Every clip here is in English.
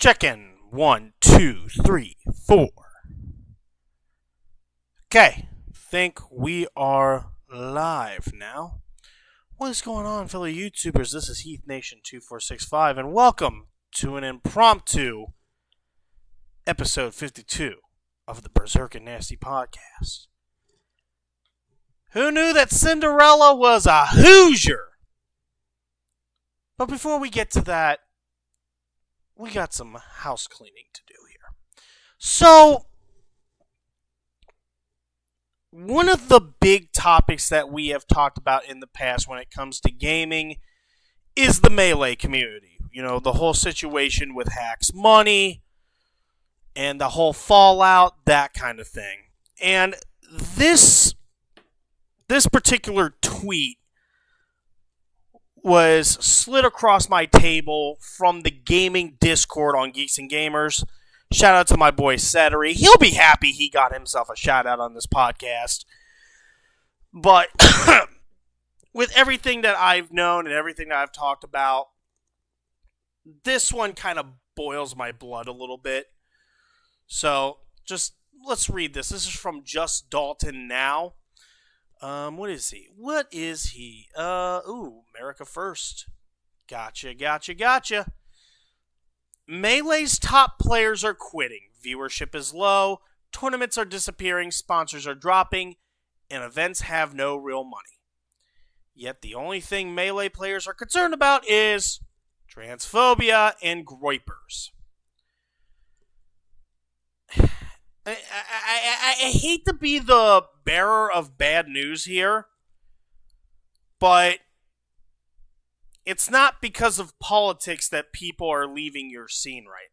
Check in. 1, 2, 3, 4. Okay. Think we are live now. What is going on, fellow YouTubers? This is Heath Nation 2465, and welcome to an impromptu episode 52 of the Berserk and Nasty podcast. Who knew that Cinderella was a Hoosier? But before we get to that, we got some house cleaning to do here. So, one of the big topics that we have talked about in the past when it comes to gaming is the Melee community. You know, the whole situation with Hacks Money and the whole fallout, that kind of thing. And this particular tweet was slid across my table from the gaming Discord on Geeks and Gamers. Shout out to my boy Settery. He'll be happy he got himself a shout out on this podcast. But with everything that I've known and everything that I've talked about, this one kind of boils my blood a little bit. So just let's read this. This is from Just Dalton Now. What is he? America First. Gotcha. Melee's top players are quitting. Viewership is low. Tournaments are disappearing. Sponsors are dropping. And events have no real money. Yet the only thing Melee players are concerned about is transphobia and groypers. I hate to be the bearer of bad news here, but it's not because of politics that people are leaving your scene right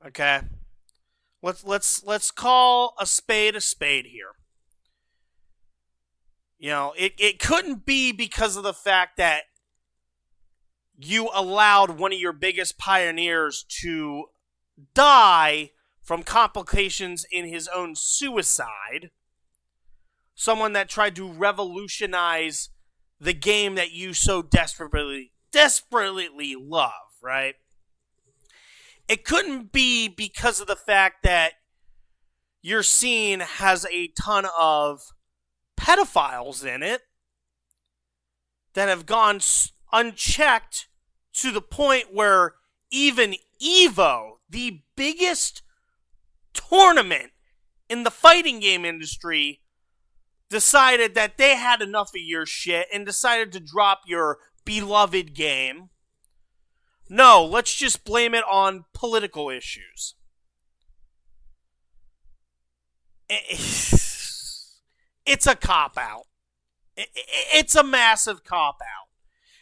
now. Okay? Let's call a spade here. You know, it couldn't be because of the fact that you allowed one of your biggest pioneers to die from complications in his own suicide. Someone that tried to revolutionize the game that you so desperately love, right? It couldn't be because of the fact that your scene has a ton of pedophiles in it that have gone unchecked to the point where even EVO, the biggest tournament in the fighting game industry, decided that they had enough of your shit and decided to drop your beloved game. No, let's just blame it on political issues. It's a cop-out. It's a massive cop-out.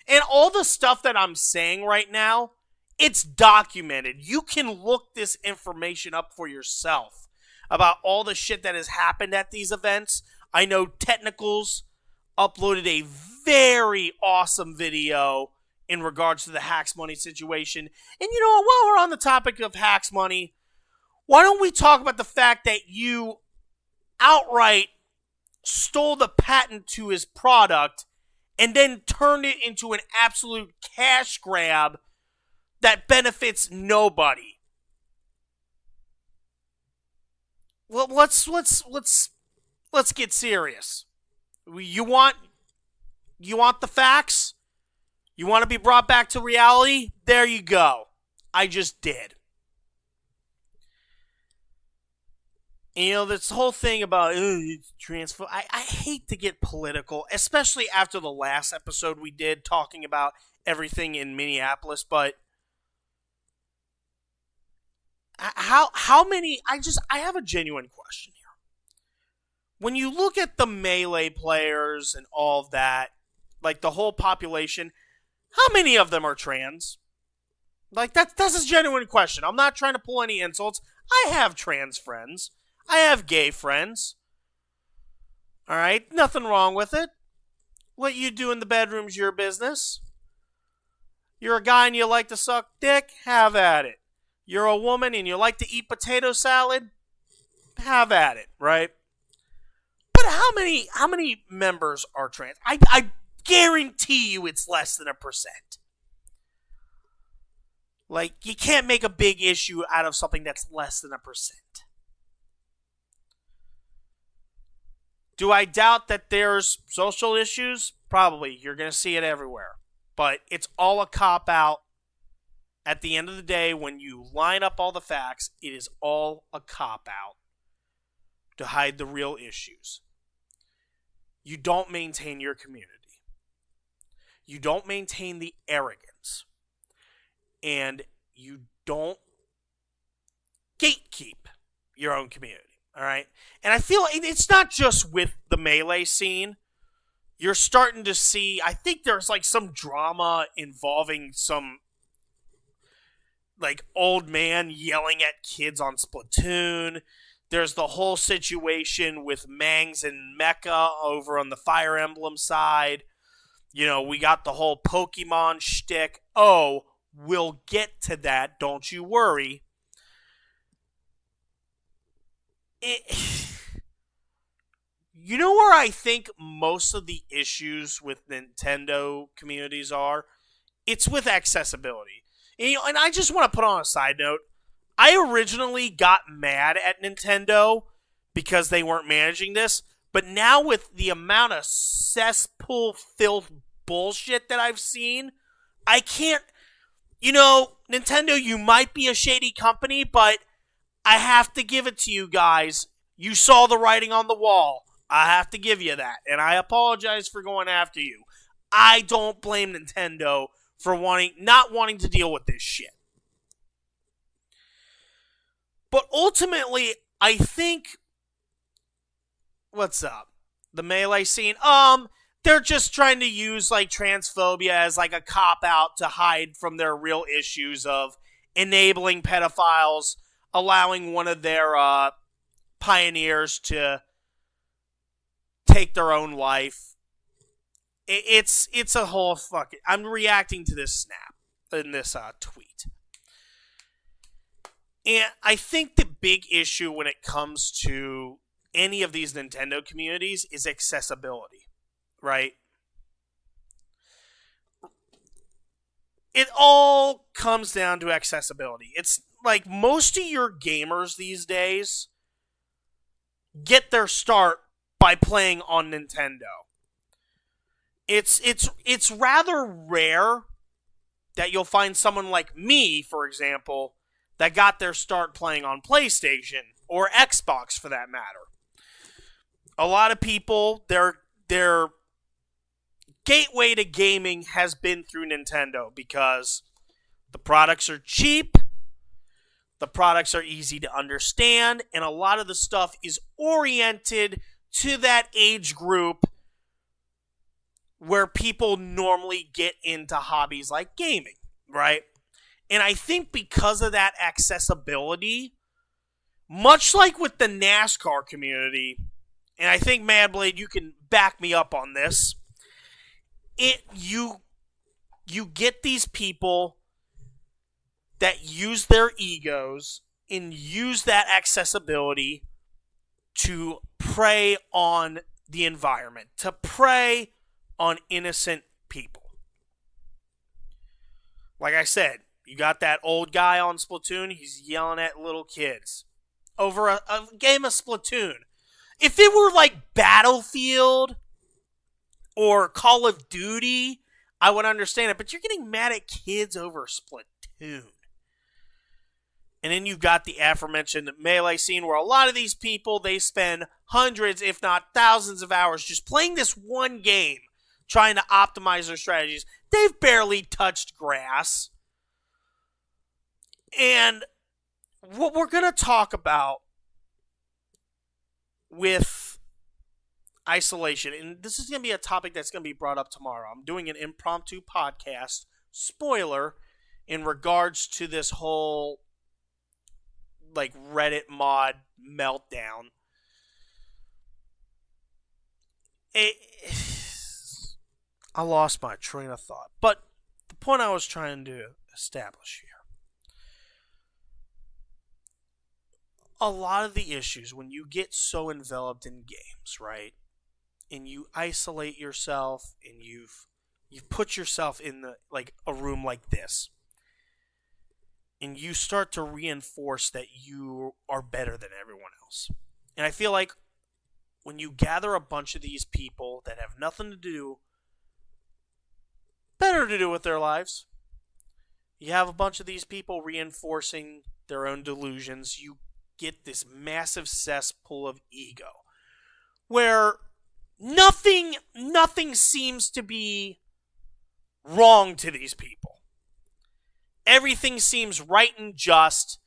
And all the stuff that I'm saying right now, it's documented. You can look this information up for yourself about all the shit that has happened at these events. I know Technicals uploaded a very awesome video in regards to the Hacks Money situation. And you know what? While we're on the topic of Hacks Money, why don't we talk about the fact that you outright stole the patent to his product and then turned it into an absolute cash grab that benefits nobody. Well, let's get serious. You want the facts? You want to be brought back to reality? There you go. I just did. And, you know, this whole thing about transfer. I hate to get political, especially after the last episode we did talking about everything in Minneapolis, but how many, I have a genuine question here. When you look at the Melee players and all of that, like the whole population, how many of them are trans? Like, that's a genuine question. I'm not trying to pull any insults. I have trans friends. I have gay friends. Alright, nothing wrong with it. What you do in the bedroom's your business. You're a guy and you like to suck dick? Have at it. You're a woman and you like to eat potato salad? Have at it, right? But how many members are trans? I guarantee you it's less than 1%. Like, you can't make a big issue out of something that's less than 1%. Do I doubt that there's social issues? Probably. You're going to see it everywhere. But it's all a cop-out. At the end of the day, when you line up all the facts, it is all a cop-out to hide the real issues. You don't maintain your community. You don't maintain the arrogance. And you don't gatekeep your own community. All right? And I feel it's not just with the Melee scene. You're starting to see, I think there's like some drama involving some like old man yelling at kids on Splatoon. There's the whole situation with Mangs and Mecha over on the Fire Emblem side. You know, we got the whole Pokemon shtick. Oh, we'll get to that, don't you worry. You know where I think most of the issues with Nintendo communities are? It's with accessibility. And I just want to put on a side note. I originally got mad at Nintendo because they weren't managing this. But now with the amount of cesspool filth bullshit that I've seen, I can't... You know, Nintendo, you might be a shady company, but I have to give it to you guys. You saw the writing on the wall. I have to give you that. And I apologize for going after you. I don't blame Nintendo for not wanting to deal with this shit. But ultimately, I think... What's up? The Melee scene? They're just trying to use like transphobia as like a cop-out to hide from their real issues of enabling pedophiles, allowing one of their pioneers to take their own life. It's a whole fucking... I'm reacting to this snap in this tweet. And I think the big issue when it comes to any of these Nintendo communities is accessibility, right? It all comes down to accessibility. It's like most of your gamers these days get their start by playing on Nintendo. It's rather rare that you'll find someone like me, for example, that got their start playing on PlayStation or Xbox for that matter. A lot of people, their gateway to gaming has been through Nintendo because the products are cheap, the products are easy to understand, and a lot of the stuff is oriented to that age group where people normally get into hobbies like gaming, right? And I think because of that accessibility, much like with the NASCAR community, and I think Madblade, you can back me up on this, you get these people that use their egos and use that accessibility to prey on the environment, to prey on innocent people. Like I said, you got that old guy on Splatoon, he's yelling at little kids over a game of Splatoon. If it were like Battlefield or Call of Duty, I would understand it, but you're getting mad at kids over Splatoon. And then you've got the aforementioned Melee scene where a lot of these people, they spend hundreds, if not thousands of hours just playing this one game, trying to optimize their strategies. They've barely touched grass. And what we're going to talk about with isolation, and this is going to be a topic that's going to be brought up tomorrow. I'm doing an impromptu podcast, spoiler, in regards to this whole like Reddit mod meltdown. I lost my train of thought. But the point I was trying to establish here. A lot of the issues when you get so enveloped in games, right? And you isolate yourself and you've put yourself in the like a room like this. and you start to reinforce that you are better than everyone else. And I feel like when you gather a bunch of these people that have nothing to do, better to do with their lives, you have a bunch of these people reinforcing their own delusions, you get this massive cesspool of ego where nothing seems to be wrong to these people. Everything seems right and just.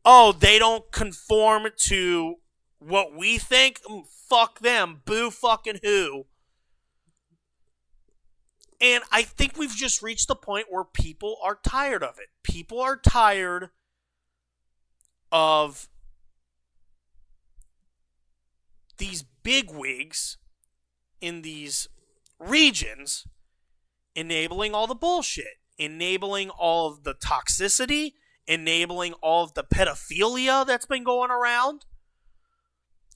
Oh, they don't conform to what we think? Fuck them. Boo fucking who. And I think we've just reached the point where people are tired of it. People are tired of these bigwigs in these regions enabling all the bullshit, enabling all of the toxicity, enabling all of the pedophilia that's been going around.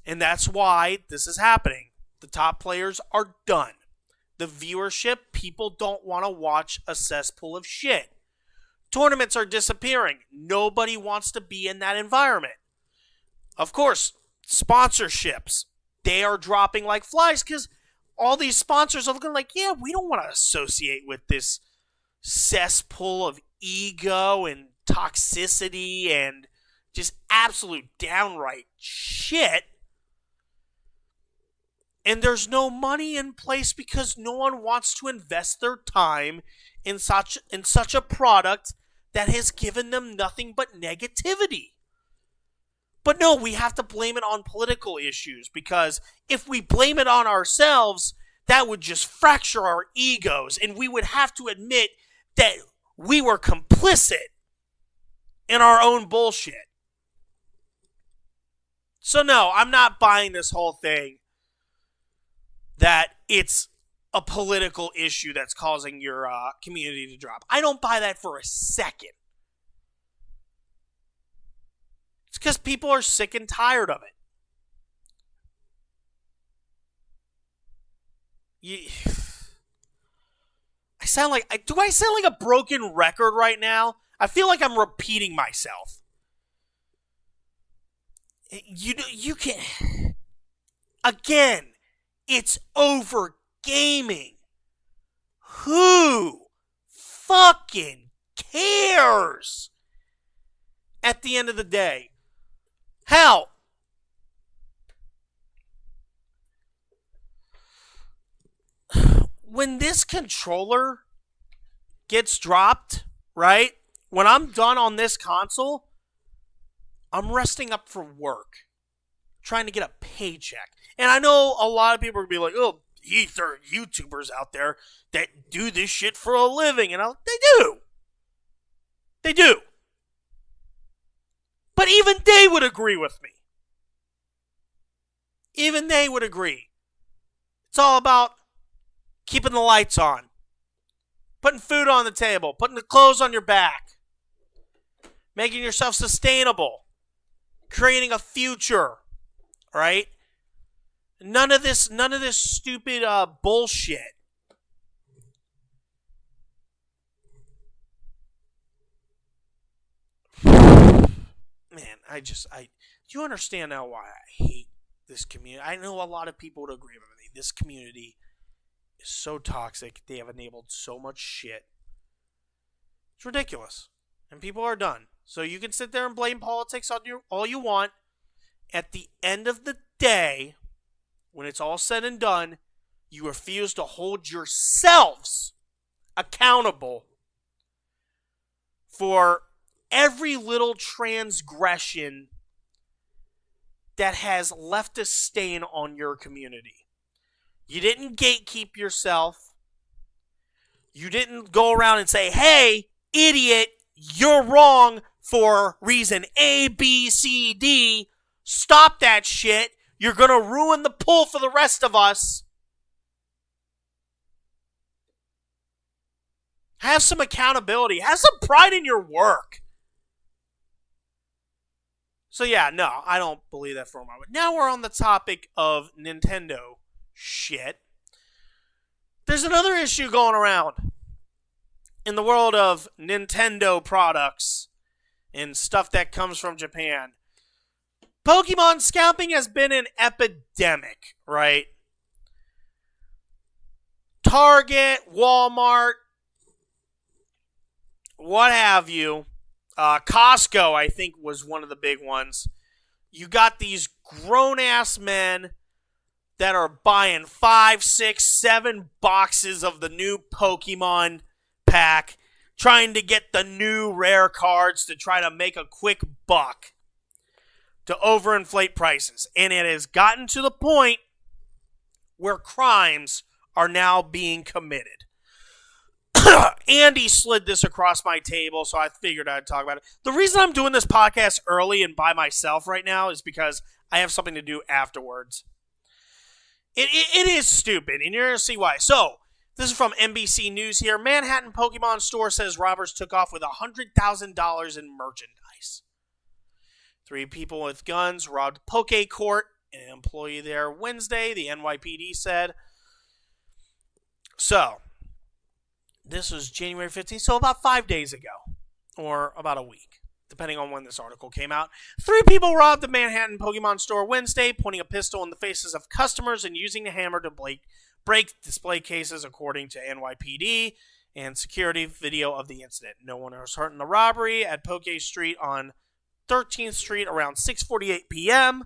And that's why this is happening. The top players are done. The viewership, people don't want to watch a cesspool of shit. Tournaments are disappearing. Nobody wants to be in that environment. Of course, sponsorships, they are dropping like flies because all these sponsors are looking like, yeah, we don't want to associate with this cesspool of ego and toxicity and just absolute downright shit. And there's no money in place because no one wants to invest their time in such a product that has given them nothing but negativity. But no, we have to blame it on political issues because if we blame it on ourselves, that would just fracture our egos and we would have to admit that we were complicit in our own bullshit. So no, I'm not buying this whole thing that it's a political issue that's causing your community to drop. I don't buy that for a second. It's because people are sick and tired of it. I sound like a broken record right now? I feel like I'm repeating myself. You can again. It's over gaming. Who fucking cares? At the end of the day. Hell, when this controller gets dropped, right? When I'm done on this console, I'm resting up for work. Trying to get a paycheck. And I know a lot of people are going to be like, oh, there are YouTubers out there that do this shit for a living. And they do. They do. But even they would agree with me. Even they would agree. It's all about keeping the lights on. Putting food on the table. Putting the clothes on your back. Making yourself sustainable. Creating a future. Right? None of this stupid bullshit. Man, do you understand now why I hate this community? I know a lot of people would agree with me. This community is so toxic. They have enabled so much shit. It's ridiculous. And people are done. So you can sit there and blame politics on all you want. At the end of the day, when it's all said and done, you refuse to hold yourselves accountable for every little transgression that has left a stain on your community. You didn't gatekeep yourself. You didn't go around and say, hey, idiot, you're wrong for reason A, B, C, D. Stop that shit. You're going to ruin the pool for the rest of us. Have some accountability. Have some pride in your work. So yeah, no, I don't believe that for a moment. Now we're on the topic of Nintendo shit. There's another issue going around in the world of Nintendo products and stuff that comes from Japan. Pokemon scalping has been an epidemic, right? Target, Walmart, what have you. Costco, I think, was one of the big ones. You got these grown-ass men that are buying 5, 6, 7 boxes of the new Pokemon pack, trying to get the new rare cards to try to make a quick buck to overinflate prices. And it has gotten to the point where crimes are now being committed. Andy slid this across my table, so I figured I'd talk about it. The reason I'm doing this podcast early and by myself right now is because I have something to do afterwards. It is stupid, and you're going to see why. So, this is from NBC News here. Manhattan Pokemon store says robbers took off with $100,000 in merchandise. 3 people with guns robbed Poke Court, an employee there Wednesday, the NYPD said. So, this was January 15th, so about 5 days ago, or about a week, depending on when this article came out. 3 people robbed the Manhattan Pokemon store Wednesday, pointing a pistol in the faces of customers and using a hammer to break display cases, according to NYPD and security video of the incident. No one was hurt in the robbery at Poke Street on 13th Street around 6:48 p.m.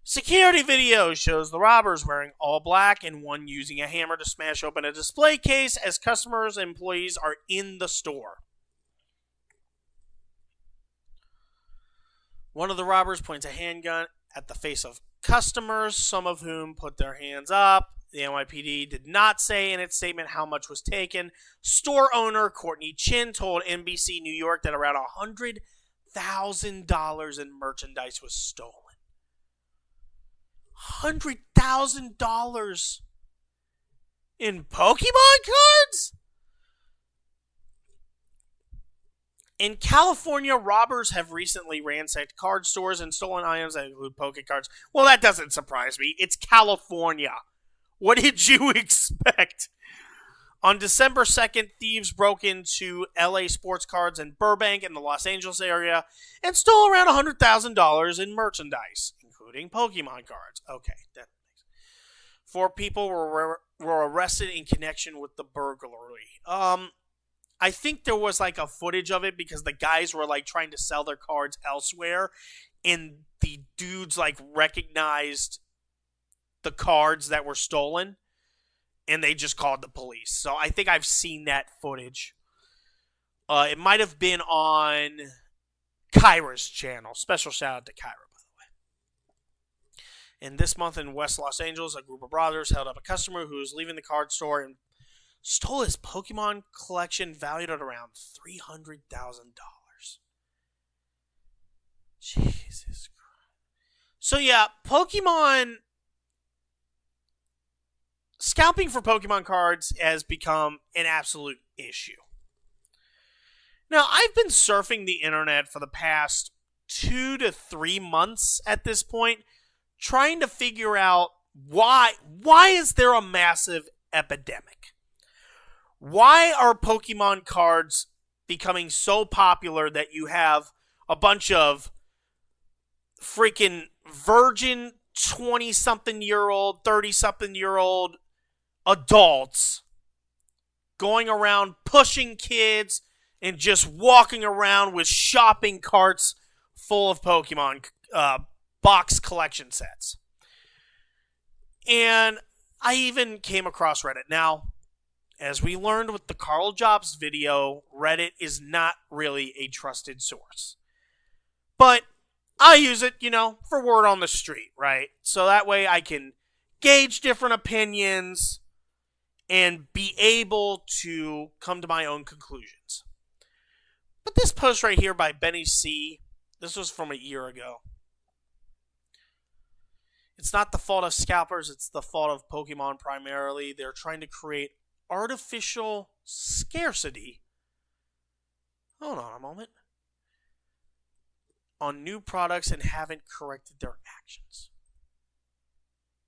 Security video shows the robbers wearing all black and one using a hammer to smash open a display case as customers and employees are in the store. One of the robbers points a handgun at the face of customers, some of whom put their hands up. The NYPD did not say in its statement how much was taken. Store owner Courtney Chin told NBC New York that around $100,000 in merchandise was stolen. $100,000 in Pokemon cards? In California, robbers have recently ransacked card stores and stolen items that include Poke cards. Well, that doesn't surprise me. It's California. What did you expect? On December 2nd, thieves broke into LA Sports Cards in Burbank in the Los Angeles area and stole around $100,000 in merchandise, including Pokemon cards. Okay, that makes sense. 4 people were arrested in connection with the burglary. I think there was like a footage of it because the guys were like trying to sell their cards elsewhere, and the dudes like recognized the cards that were stolen, and they just called the police. So I think I've seen that footage. It might have been on Kyra's channel. Special shout out to Kyra, by the way. And this month in West Los Angeles, a group of brothers held up a customer who was leaving the card store and stole his Pokemon collection valued at around $300,000. Jesus Christ. So yeah, Pokemon... Scalping for Pokemon cards has become an absolute issue. Now, I've been surfing the internet for the past 2 to 3 months at this point, trying to figure out why is there a massive epidemic? Why are Pokemon cards becoming so popular that you have a bunch of freaking virgin 20-something-year-old, 30-something-year-old adults going around pushing kids and just walking around with shopping carts full of Pokemon box collection sets? And I even came across Reddit. Now, as we learned with the Carl Jobs video, Reddit is not really a trusted source. But I use it, for word on the street, right? So that way I can gauge different opinions and be able to come to my own conclusions. But this post right here by Benny C., this was from a year ago. It's not the fault of scalpers, it's the fault of Pokemon primarily. They're trying to create artificial scarcity. Hold on a moment. On new products and haven't corrected their actions.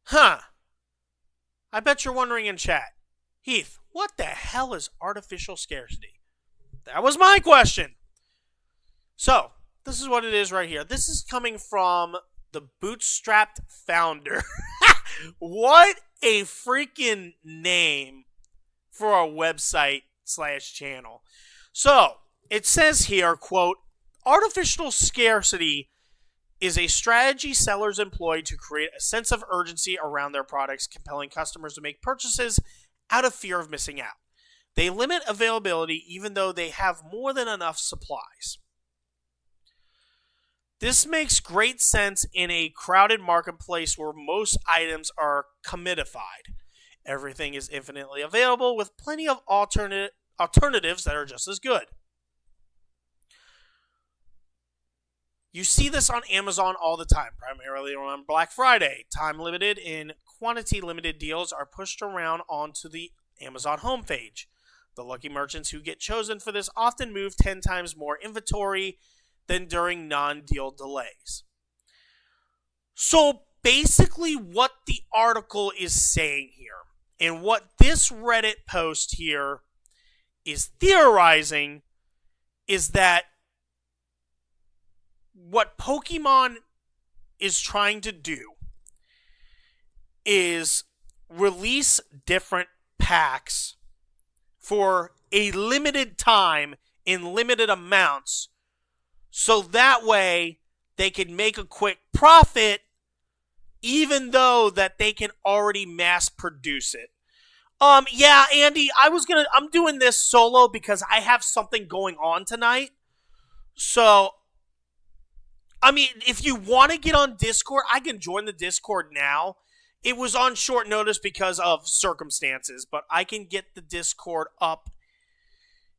Huh. I bet you're wondering in chat, Heath, what the hell is artificial scarcity? That was my question. So, this is what it is right here. This is coming from the Bootstrapped Founder. What a freaking name for a website / channel. So, it says here, quote, artificial scarcity is a strategy sellers employ to create a sense of urgency around their products, compelling customers to make purchases out of fear of missing out. They limit availability even though they have more than enough supplies. This makes great sense in a crowded marketplace where most items are commodified. Everything is infinitely available with plenty of alternatives that are just as good. You see this on Amazon all the time, primarily on Black Friday. Time-limited and quantity-limited deals are pushed around onto the Amazon homepage. The lucky merchants who get chosen for this often move 10 times more inventory than during non-deal delays. So basically what the article is saying here, and what this Reddit post here is theorizing, is that what Pokemon is trying to do is release different packs for a limited time in limited amounts, so that way they can make a quick profit even though that they can already mass produce it. Yeah, Andy, I'm doing this solo because I have something going on tonight. So I mean, if you want to get on Discord, I can join the Discord now. It was on short notice because of circumstances, but I can get the Discord up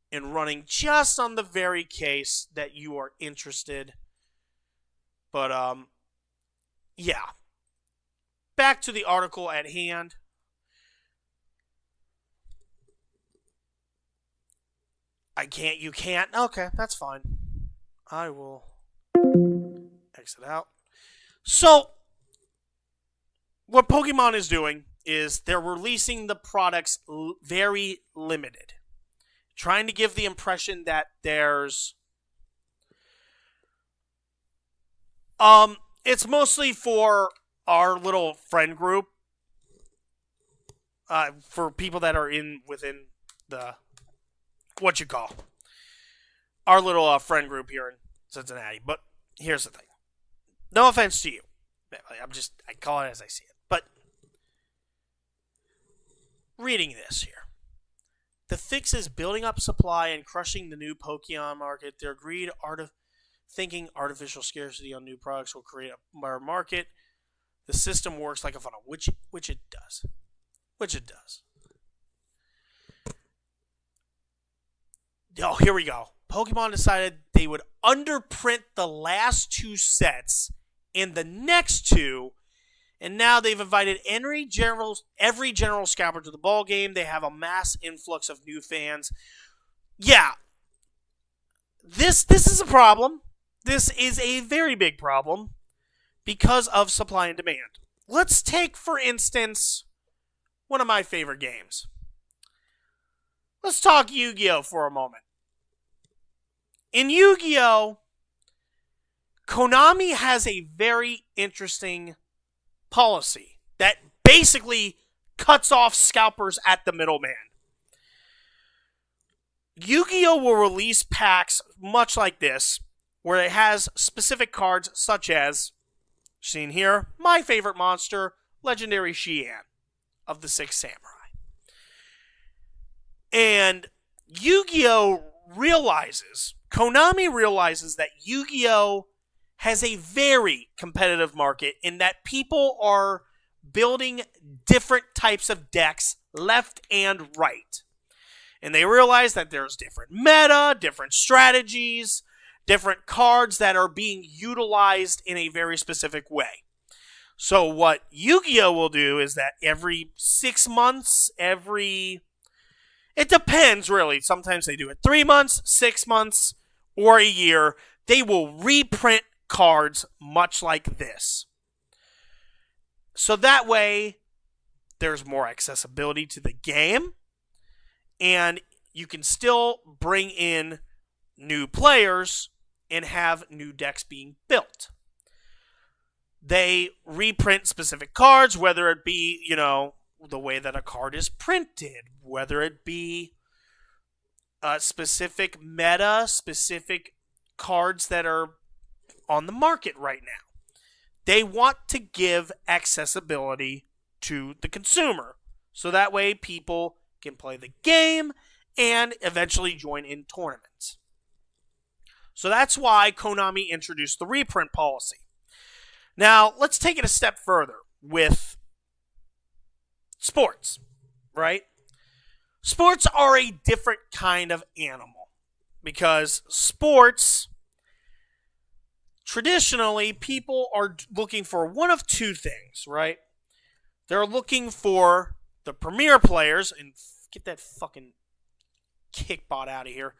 and running just on the very case that you are interested. But, yeah. Back to the article at hand. You can't? Okay, that's fine. I will exit out. So, what Pokemon is doing is they're releasing the products very limited. Trying to give the impression that there's... it's mostly for our little friend group. For people that are within the... what you call our little friend group here in Cincinnati. But here's the thing. No offense to you. I call it as I see it. But reading this here. The fix is building up supply and crushing the new Pokemon market. Their greed thinking artificial scarcity on new products will create a better market. The system works like a funnel, which it does. Which it does. Oh, here we go. Pokemon decided they would underprint the last 2 sets and the next 2, and now they've invited every general scalper to the ball game. They have a mass influx of new fans. Yeah, this is a problem. This is a very big problem because of supply and demand. Let's take, for instance, one of my favorite games. Let's talk Yu-Gi-Oh! For a moment. In Yu-Gi-Oh!, Konami has a very interesting policy that basically cuts off scalpers at the middleman. Yu-Gi-Oh! Will release packs much like this, where it has specific cards such as, seen here, my favorite monster, Legendary Xian of the Six Samurai. And Yu-Gi-Oh! Konami realizes that Yu-Gi-Oh! Has a very competitive market in that people are building different types of decks left and right. And they realize that there's different meta, different strategies, different cards that are being utilized in a very specific way. So what Yu-Gi-Oh! Will do is that every 6 months, it depends really. Sometimes they do it 3 months, 6 months, or a year. They will reprint cards much like this. So that way, there's more accessibility to the game, and you can still bring in new players and have new decks being built. They reprint specific cards, whether it be, the way that a card is printed, whether it be specific meta, specific cards that are on the market right now. They want to give accessibility to the consumer, so that way people can play the game and eventually join in tournaments. So that's why Konami introduced the reprint policy. Now, let's take it a step further with sports, right? Sports are a different kind of animal because sports, traditionally, people are looking for one of two things, right? They're looking for the premier players, and get that fucking kickbot out of here.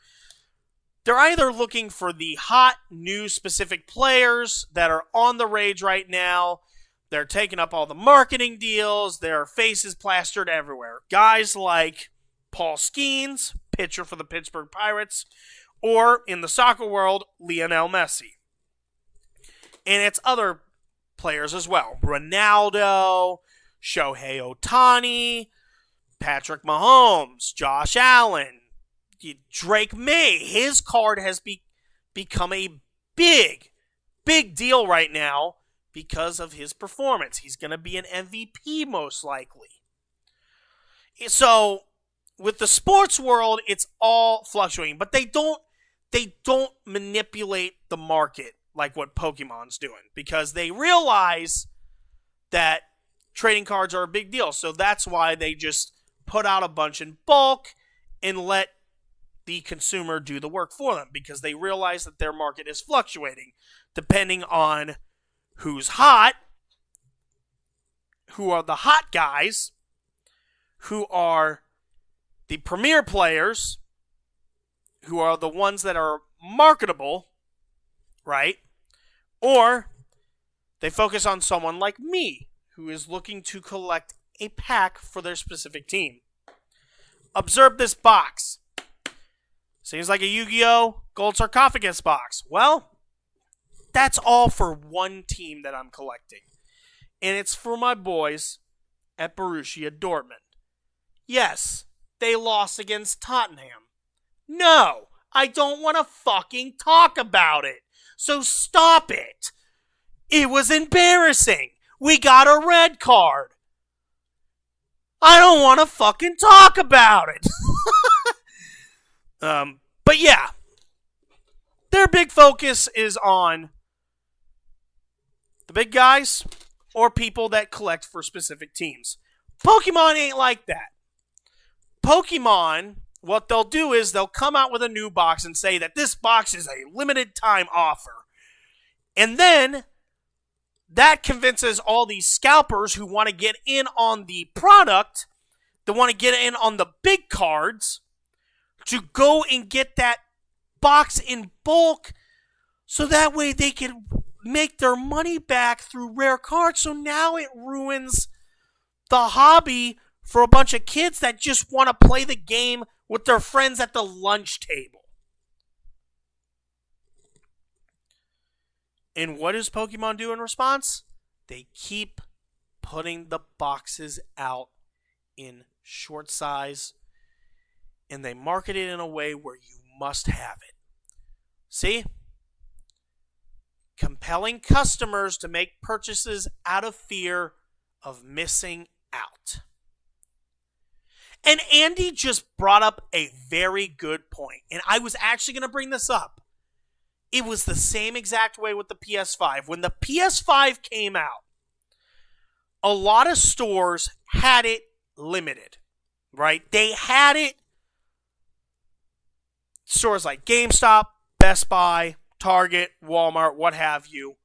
They're either looking for the hot, new, specific players that are on the rage right now. They're taking up all the marketing deals. Their faces plastered everywhere. Guys like Paul Skeens, pitcher for the Pittsburgh Pirates, or in the soccer world, Lionel Messi. And it's other players as well. Ronaldo, Shohei Ohtani, Patrick Mahomes, Josh Allen, Drake May. His card has become a big deal right now because of his performance. He's going to be an MVP most likely. So with the sports world, it's all fluctuating, but they don't manipulate the market like what Pokemon's doing, because they realize that trading cards are a big deal. So that's why they just put out a bunch in bulk and let the consumer do the work for them, because they realize that their market is fluctuating depending on who's hot, who are the hot guys, who are the premier players, who are the ones that are marketable, right? Or they focus on someone like me, who is looking to collect a pack for their specific team. Observe this box. Seems like a Yu-Gi-Oh! Gold Sarcophagus box. Well, that's all for one team that I'm collecting. And it's for my boys at Borussia Dortmund. Yes, they lost against Tottenham. No, I don't want to fucking talk about it. So stop it. It was embarrassing. We got a red card. I don't want to fucking talk about it. But yeah, their big focus is on the big guys or people that collect for specific teams. Pokemon ain't like that. Pokemon, what they'll do is they'll come out with a new box and say that this box is a limited time offer. And then that convinces all these scalpers who want to get in on the product, that want to get in on the big cards, to go and get that box in bulk so that way they can make their money back through rare cards. So now it ruins the hobby for a bunch of kids that just want to play the game with their friends at the lunch table. And what does Pokemon do in response? They keep putting the boxes out in short size, and they market it in a way where you must have it. See? Compelling customers to make purchases out of fear of missing out. And Andy just brought up a very good point, and I was actually going to bring this up. It was the same exact way with the PS5. When the PS5 came out, a lot of stores had it limited, right? They had it. Stores like GameStop, Best Buy, Target, Walmart, what have you.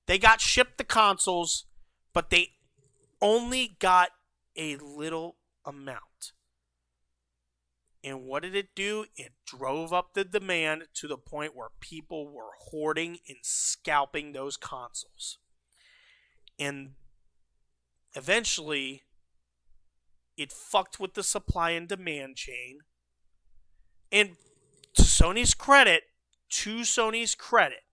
They got shipped the consoles, but they only got a little amount. And what did it do? It drove up the demand to the point where people were hoarding and scalping those consoles. And eventually, it fucked with the supply and demand chain. And to Sony's credit, to Sony's credit,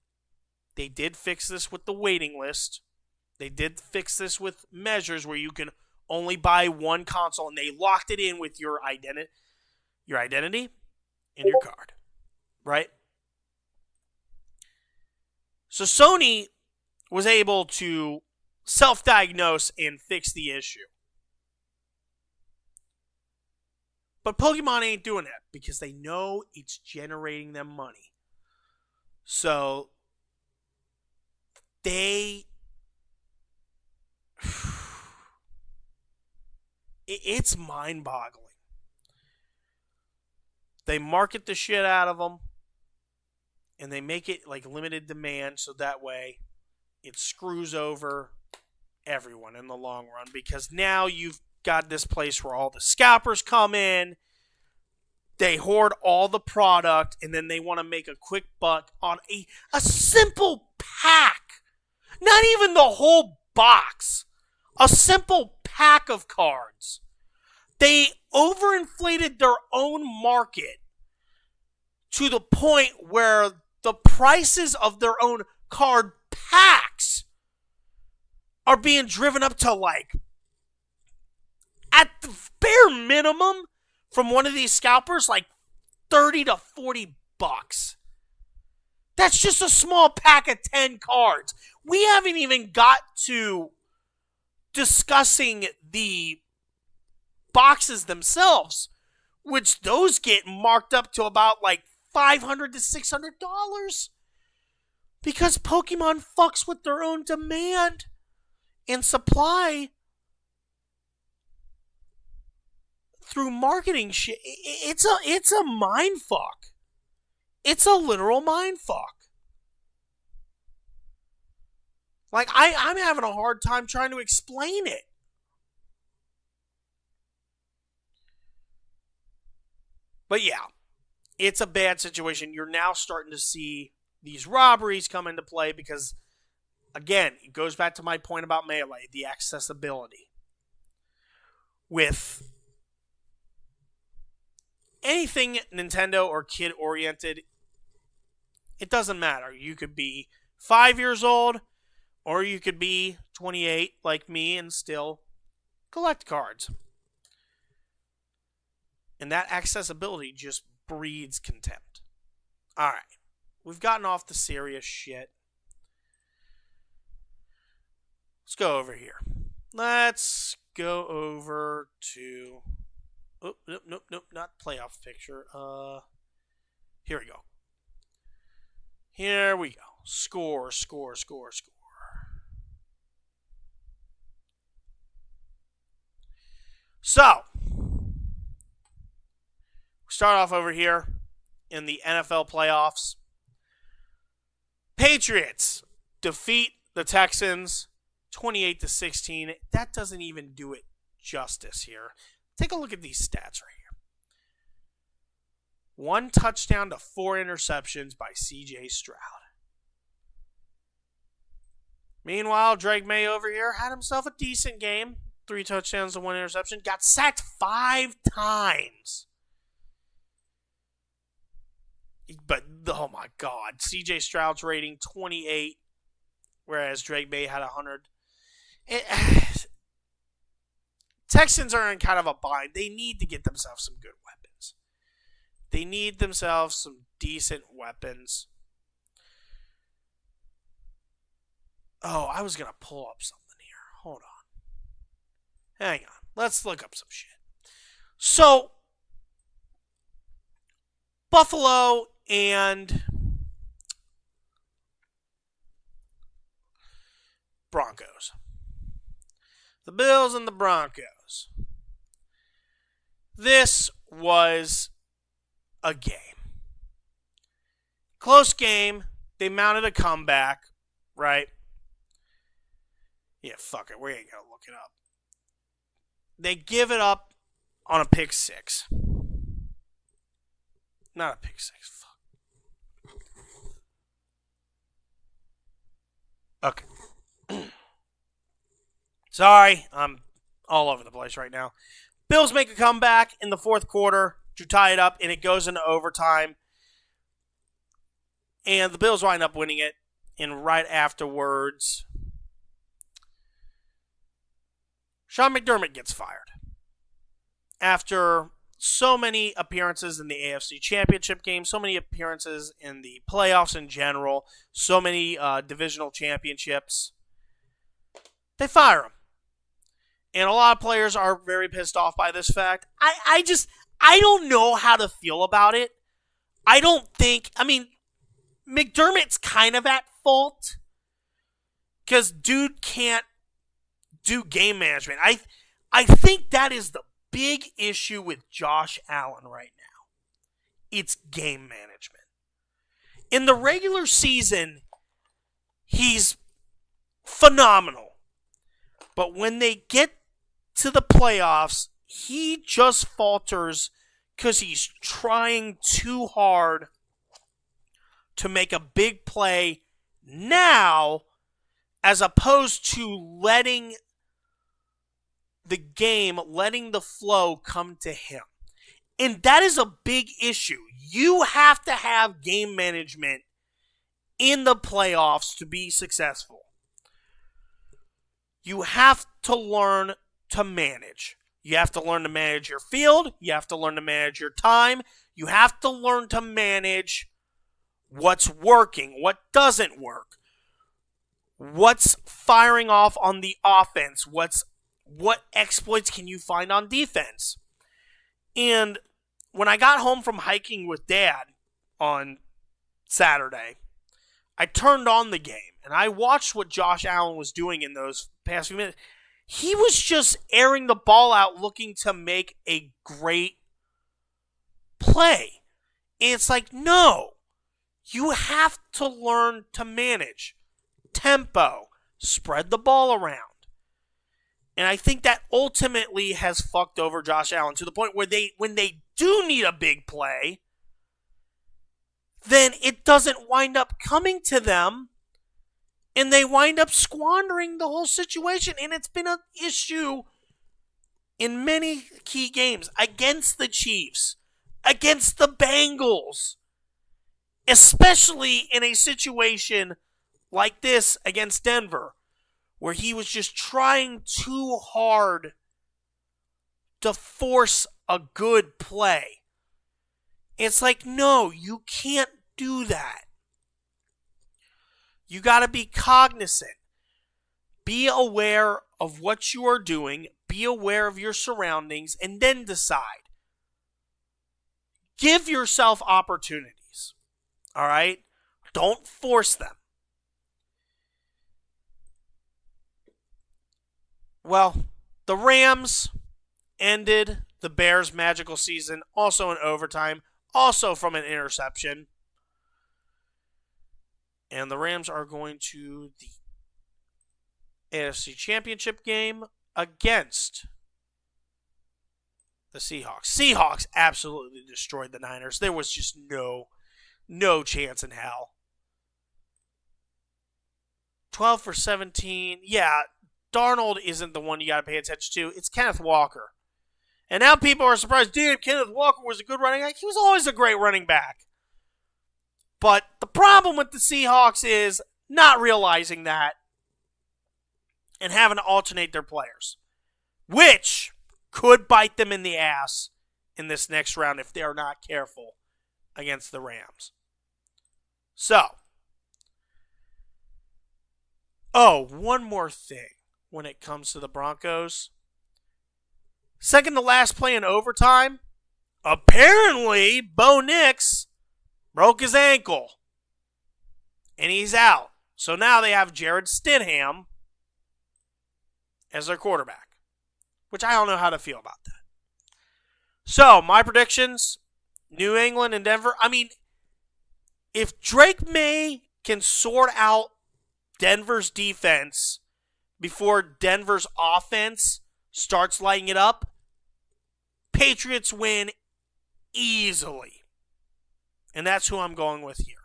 they did fix this with the waiting list. They did fix this with measures where you can only buy one console, and they locked it in with your identity and your card, right? So Sony was able to self-diagnose and fix the issue. But Pokemon ain't doing that because they know it's generating them money. So it's mind-boggling. They market the shit out of them, and they make it like limited demand, so that way it screws over everyone in the long run, because now you've got this place where all the scalpers come in, they hoard all the product, and then they want to make a quick buck on a simple pack. Not even the whole box. A simple pack of cards. They overinflated their own market to the point where the prices of their own card packs are being driven up to, like, at the bare minimum from one of these scalpers, like 30 to 40 bucks. That's just a small pack of 10 cards. We haven't even got to discussing the boxes themselves, which those get marked up to about like $500 to $600 because Pokemon fucks with their own demand and supply through marketing shit. It's a mind fuck. It's a literal mind fuck. Like, I'm having a hard time trying to explain it. But yeah, it's a bad situation. You're now starting to see these robberies come into play because, again, it goes back to my point about Melee, the accessibility. With anything Nintendo or kid-oriented, it doesn't matter. You could be 5 years old, or you could be 28 like me and still collect cards. And that accessibility just breeds contempt. Alright. We've gotten off the serious shit. Let's go over here. Let's go over to... Oh, nope, not playoff picture. Here we go. Here we go. Score. So, start off over here in the NFL playoffs. Patriots defeat the Texans 28-16. That doesn't even do it justice here. Take a look at these stats right here. 1 touchdown to 4 interceptions by C.J. Stroud. Meanwhile, Drake May over here had himself a decent game. 3 touchdowns to 1 interception. Got sacked 5 times. But, oh my God. C.J. Stroud's rating 28, whereas Drake May had 100. Texans are in kind of a bind. They need to get themselves some good weapons. They need themselves some decent weapons. Oh, I was going to pull up something here. Hold on. Hang on. Let's look up some shit. So, Buffalo and Broncos. The Bills and the Broncos. This was a game. Close game. They mounted a comeback, right? Yeah, fuck it. We ain't gonna look it up. They give it up on a pick 6. Not a pick 6. Fuck. Okay. Sorry, I'm all over the place right now. Bills make a comeback in the fourth quarter to tie it up, and it goes into overtime. And the Bills wind up winning it. And right afterwards, Sean McDermott gets fired. After so many appearances in the AFC Championship game, so many appearances in the playoffs in general, so many divisional championships, they fire him. And a lot of players are very pissed off by this fact. I don't know how to feel about it. McDermott's kind of at fault because dude can't do game management. I think that is the big issue with Josh Allen right now. It's game management. In the regular season, he's phenomenal. But when they get to the playoffs, he just falters because he's trying too hard to make a big play now as opposed to letting the flow come to him. And that is a big issue. You have to have game management in the playoffs to be successful. You have to learn to manage. You have to learn to manage your field. You have to learn to manage your time. You have to learn to manage what's working, what doesn't work, what's firing off on the offense, what exploits can you find on defense. And when I got home from hiking with Dad on Saturday, I turned on the game and I watched what Josh Allen was doing in those past few minutes. He was just airing the ball out looking to make a great play. And it's like, no. You have to learn to manage tempo, spread the ball around. And I think that ultimately has fucked over Josh Allen to the point where when they do need a big play, then it doesn't wind up coming to them and they wind up squandering the whole situation. And it's been an issue in many key games against the Chiefs, against the Bengals, especially in a situation like this against Denver, where he was just trying too hard to force a good play. It's like, no, you can't do that. You got to be cognizant. Be aware of what you are doing. Be aware of your surroundings, and then decide. Give yourself opportunities. All right? Don't force them. Well, the Rams ended the Bears' magical season also in overtime, also from an interception. And the Rams are going to the AFC Championship game against the Seahawks. Seahawks absolutely destroyed the Niners. There was just no chance in hell. 12 for 17. Yeah, Darnold isn't the one you got to pay attention to. It's Kenneth Walker. And now people are surprised, dude, Kenneth Walker was a good running back. He was always a great running back. But the problem with the Seahawks is not realizing that and having to alternate their players, which could bite them in the ass in this next round if they are not careful against the Rams. So, one more thing when it comes to the Broncos. Second to last play in overtime, apparently Bo Nix broke his ankle. And he's out. So now they have Jared Stidham as their quarterback, which I don't know how to feel about that. So, my predictions, New England and Denver. I mean, if Drake May can sort out Denver's defense before Denver's offense starts lighting it up, Patriots win easily. And that's who I'm going with here.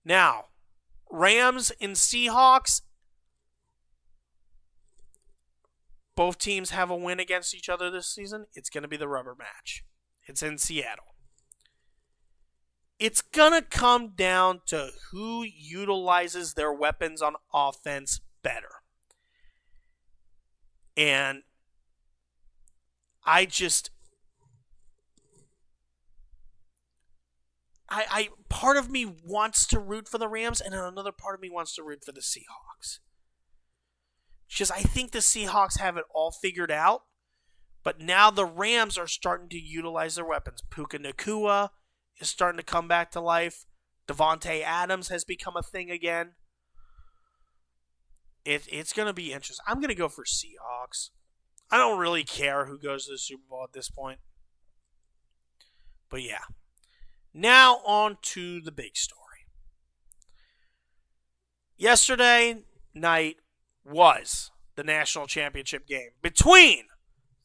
Now, Rams and Seahawks. Both teams have a win against each other this season. It's going to be the rubber match. It's in Seattle. It's going to come down to who utilizes their weapons on offense better. And I part of me wants to root for the Rams, and another part of me wants to root for the Seahawks. Because I think the Seahawks have it all figured out, but now the Rams are starting to utilize their weapons. Puka Nacua is starting to come back to life. Devontae Adams has become a thing again. It's going to be interesting. I'm going to go for Seahawks. I don't really care who goes to the Super Bowl at this point. But yeah. Now on to the big story. Yesterday night was the national championship game between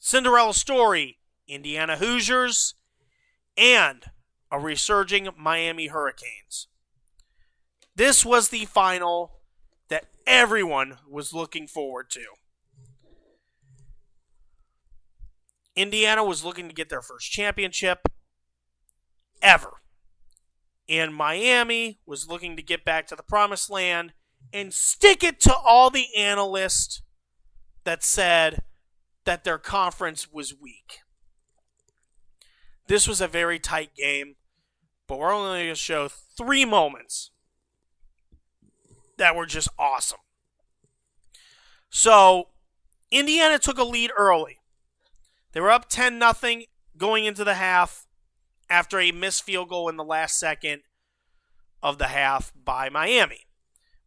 Cinderella story Indiana Hoosiers and a resurging Miami Hurricanes. This was the final that everyone was looking forward to. Indiana was looking to get their first championship ever. And Miami was looking to get back to the promised land and stick it to all the analysts that said that their conference was weak. This was a very tight game, but we're only going to show 3 moments that were just awesome. So, Indiana took a lead early. They were up 10-0 going into the half after a missed field goal in the last second of the half by Miami.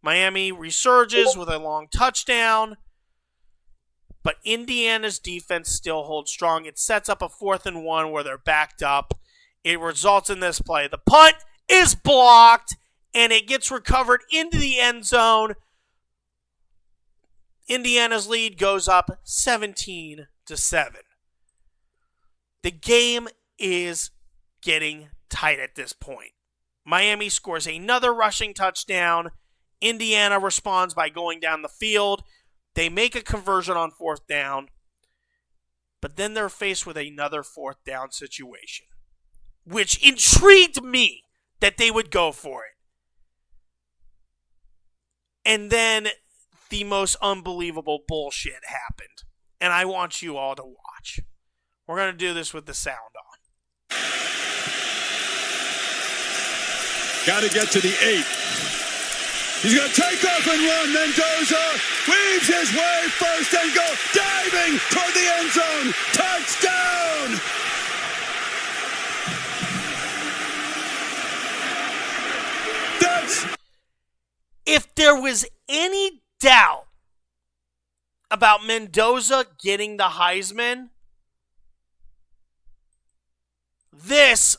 Miami resurges with a long touchdown, but Indiana's defense still holds strong. It sets up a 4th and 1 where they're backed up. It results in this play. The punt is blocked, and it gets recovered into the end zone. Indiana's lead goes up 17-7. The game is getting tight at this point. Miami scores another rushing touchdown. Indiana responds by going down the field. They make a conversion on 4th down, but then they're faced with another 4th down situation, which intrigued me that they would go for it. And then the most unbelievable bullshit happened, and I want you all to watch. We're going to do this with the sound on. Got to get to the 8. He's going to take off and run. Mendoza weaves his way first and goal. Diving toward the end zone. Touchdown! If there was any doubt about Mendoza getting the Heisman, this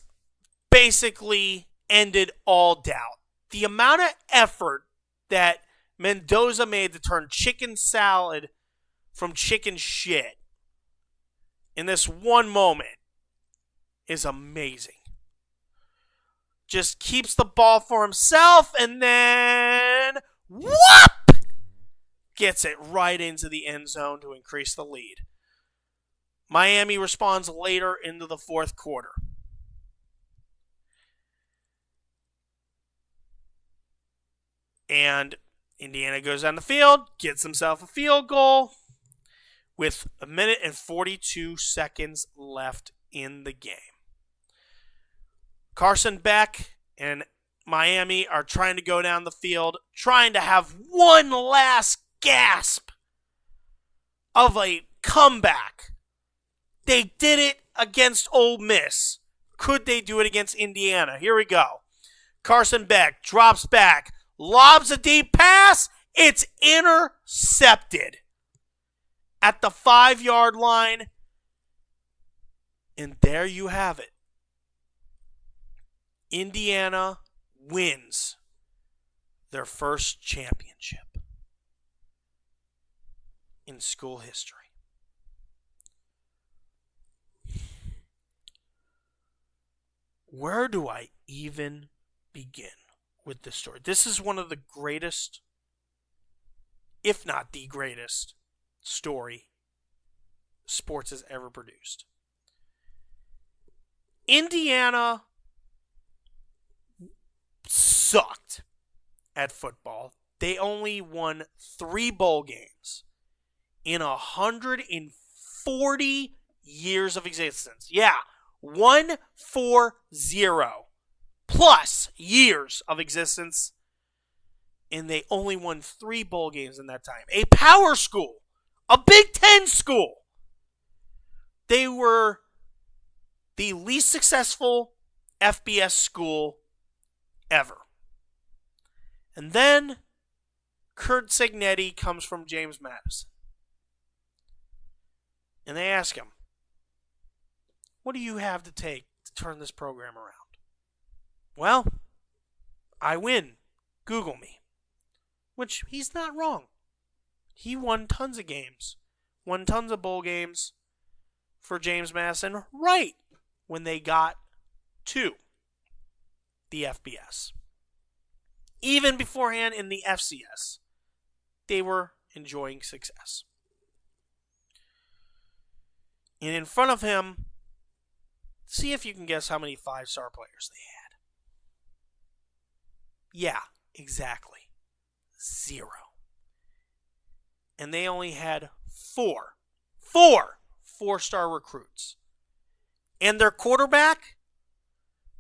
basically ended all doubt. The amount of effort that Mendoza made to turn chicken salad from chicken shit in this one moment is amazing. Just keeps the ball for himself and then whoop! Gets it right into the end zone to increase the lead. Miami responds later into the 4th quarter. And Indiana goes down the field, gets himself a field goal with 1 minute and 42 seconds left in the game. Carson Beck and Miami are trying to go down the field, trying to have one last gasp of a comeback. They did it against Ole Miss. Could they do it against Indiana? Here we go. Carson Beck drops back, lobs a deep pass. It's intercepted at the 5-yard line. And there you have it. Indiana wins their first championship in school history. Where do I even begin with this story? This is one of the greatest, if not the greatest, story sports has ever produced. Indiana sucked at football. They only won 3 bowl games in 140 years of existence. Yeah, 140 plus years of existence. And they only won 3 bowl games in that time. A power school, a Big Ten school. They were the least successful FBS school ever. And then Curt Cignetti comes from James Madison. And they ask him, what do you have to take to turn this program around? Well, I win. Google me. Which, he's not wrong. He won tons of games. Won tons of bowl games for James Madison right when they got to the FBS. Even beforehand in the FCS, they were enjoying success. And in front of him, see if you can guess how many 5-star players they had. Yeah, exactly. 0. And they only had 4 4-star recruits. And their quarterback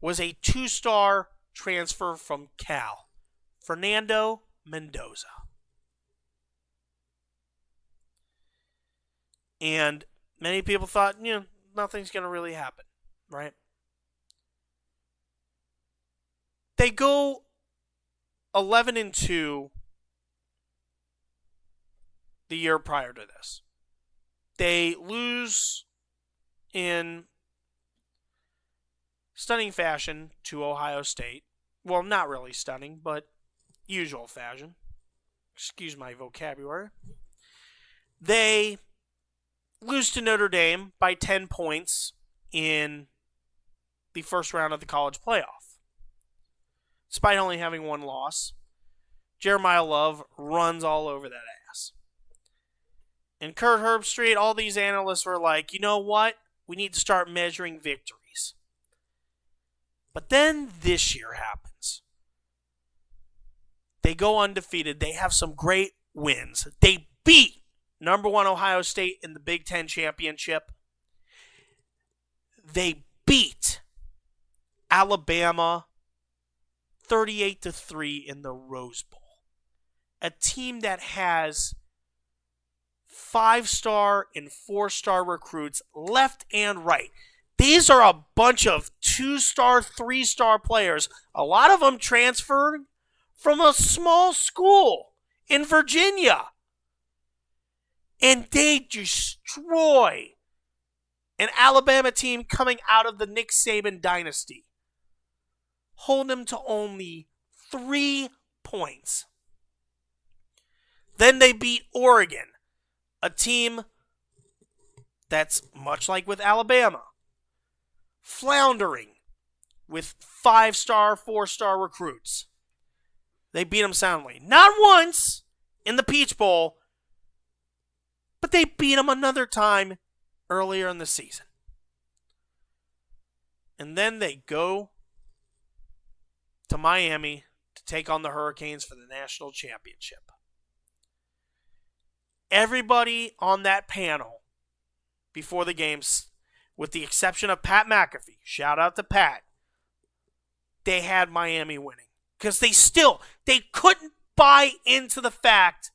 was a 2-star transfer from Cal, Fernando Mendoza. And many people thought, nothing's going to really happen, right? They go 11-2 the year prior to this. They lose in stunning fashion to Ohio State. Well, not really stunning, but usual fashion. Excuse my vocabulary. They lose to Notre Dame by 10 points in the first round of the college playoff. Despite only having 1 loss, Jeremiah Love runs all over that ass. And Kurt Herbstreit, all these analysts were like, you know what? We need to start measuring victories. But then this year happens. They go undefeated. They have some great wins. They beat number 1 Ohio State in the Big Ten championship. They beat Alabama 38-3 in the Rose Bowl. A team that has 5-star and 4-star recruits left and right. These are a bunch of 2-star, 3-star players. A lot of them transferred from a small school in Virginia. And they destroy an Alabama team coming out of the Nick Saban dynasty. Hold them to only 3 points. Then they beat Oregon, a team that's much like with Alabama, floundering with 5-star, 4-star recruits. They beat them soundly. Not once in the Peach Bowl, but they beat them another time earlier in the season. And then they go to Miami to take on the Hurricanes for the national championship. Everybody on that panel before the games, with the exception of Pat McAfee, shout out to Pat, they had Miami winning. Because they couldn't buy into the fact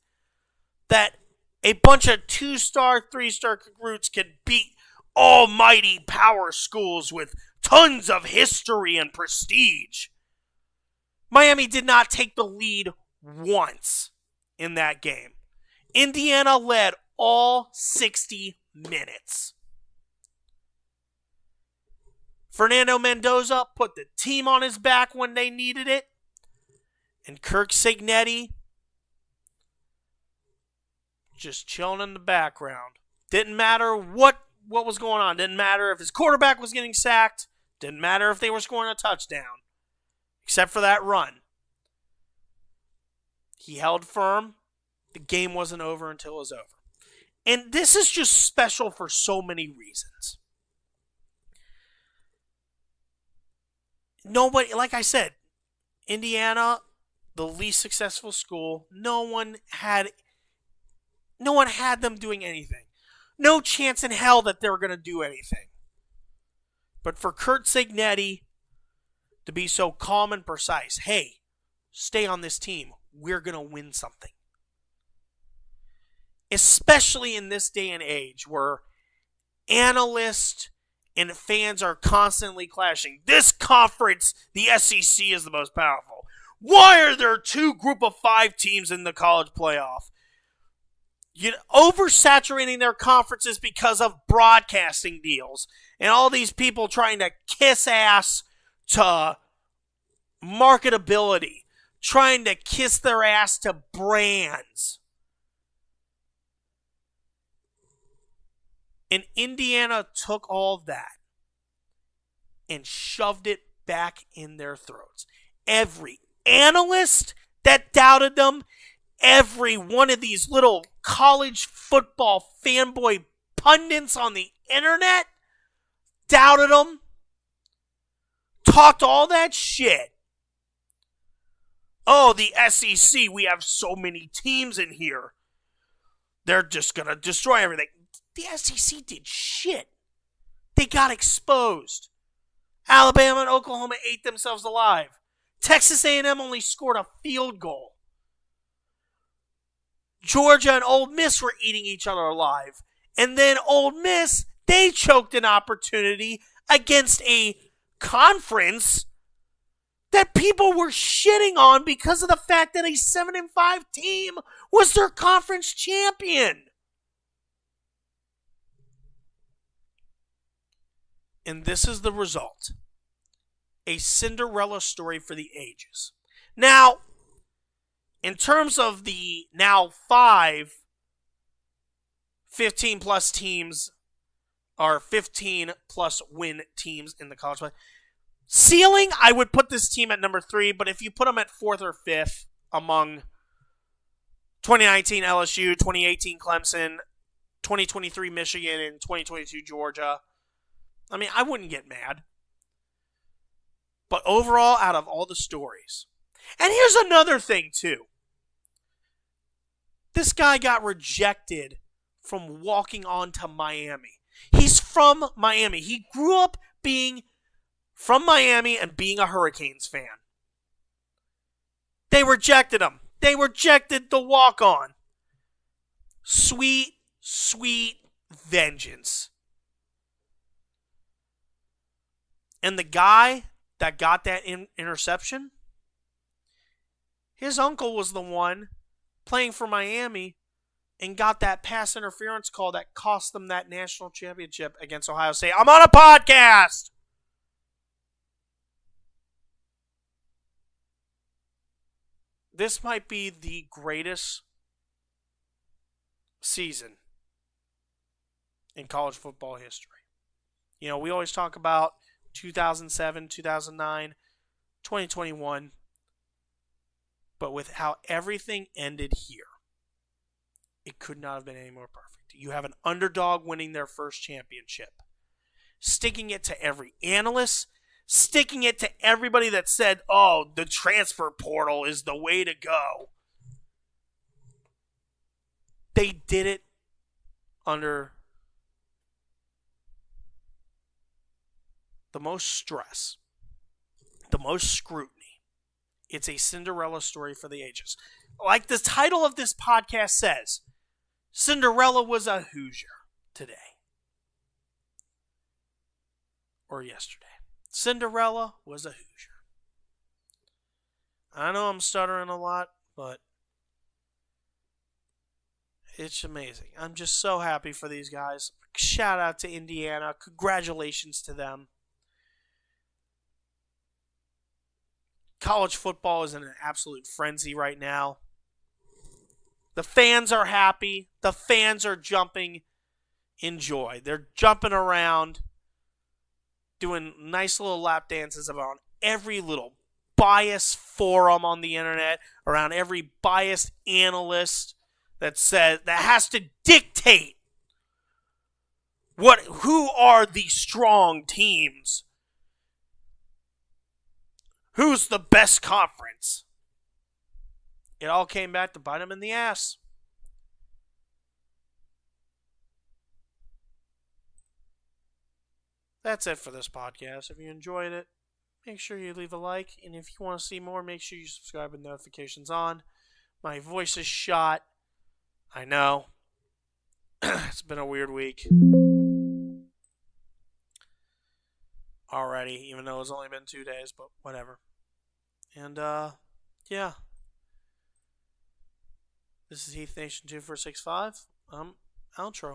that a bunch of 2-star, 3-star recruits could beat almighty power schools with tons of history and prestige. Miami did not take the lead once in that game. Indiana led all 60 minutes. Fernando Mendoza put the team on his back when they needed it. And Curt Cignetti just chilling in the background. Didn't matter what was going on. Didn't matter if his quarterback was getting sacked. Didn't matter if they were scoring a touchdown. Except for that run. He held firm. The game wasn't over until it was over. And this is just special for so many reasons. Nobody, like I said, Indiana, the least successful school, no one had them doing anything. No chance in hell that they were going to do anything. But for Curt Cignetti to be so calm and precise, hey, stay on this team. We're going to win something. Especially in this day and age where analysts and fans are constantly clashing. This conference, the SEC, is the most powerful. Why are there 2 group of 5 teams in the college playoff? Oversaturating their conferences because of broadcasting deals and all these people trying to kiss ass to marketability, trying to kiss their ass to brands. And Indiana took all of that and shoved it back in their throats. Every analyst that doubted them, every one of these little college football fanboy pundits on the internet doubted them, talked all that shit. Oh, the SEC, we have so many teams in here. They're just going to destroy everything. The SEC did shit. They got exposed. Alabama and Oklahoma ate themselves alive. Texas A&M only scored a field goal. Georgia and Ole Miss were eating each other alive. And then Ole Miss, they choked an opportunity against a conference that people were shitting on because of the fact that a 7-5 team was their conference champion. And this is the result. A Cinderella story for the ages. Now, in terms of the now 5 15-plus teams, or 15-plus win teams in the college play, ceiling, I would put this team at number 3, but if you put them at 4th or 5th among 2019 LSU, 2018 Clemson, 2023 Michigan, and 2022 Georgia, I mean, I wouldn't get mad. But overall, out of all the stories. And here's another thing, too. This guy got rejected from walking on to Miami. He's from Miami. He grew up being from Miami and being a Hurricanes fan. They rejected him. They rejected the walk-on. Sweet, sweet vengeance. And the guy that got that interception, his uncle was the one playing for Miami and got that pass interference call that cost them that national championship against Ohio State. I'm on a podcast! This might be the greatest season in college football history. You know, we always talk about 2007, 2009, 2021. But with how everything ended here, it could not have been any more perfect. You have an underdog winning their first championship. Sticking it to every analyst, sticking it to everybody that said, oh, the transfer portal is the way to go. They did it under the most stress, the most scrutiny. It's a Cinderella story for the ages. Like the title of this podcast says, Cinderella was a Hoosier today. Or yesterday. Cinderella was a Hoosier. I know I'm stuttering a lot, but it's amazing. I'm just so happy for these guys. Shout out to Indiana. Congratulations to them. College football is in an absolute frenzy right now. The fans are happy. The fans are jumping in joy. They're jumping around, doing nice little lap dances around every little biased forum on the internet, around every biased analyst that has to dictate who are the strong teams. Who's the best conference? It all came back to bite him in the ass. That's it for this podcast. If you enjoyed it, make sure you leave a like. And if you want to see more, make sure you subscribe with notifications on. My voice is shot. I know. It's been a weird week already, even though it's only been 2 days, but whatever. And, yeah. This is Heath Nation 2465. Outro.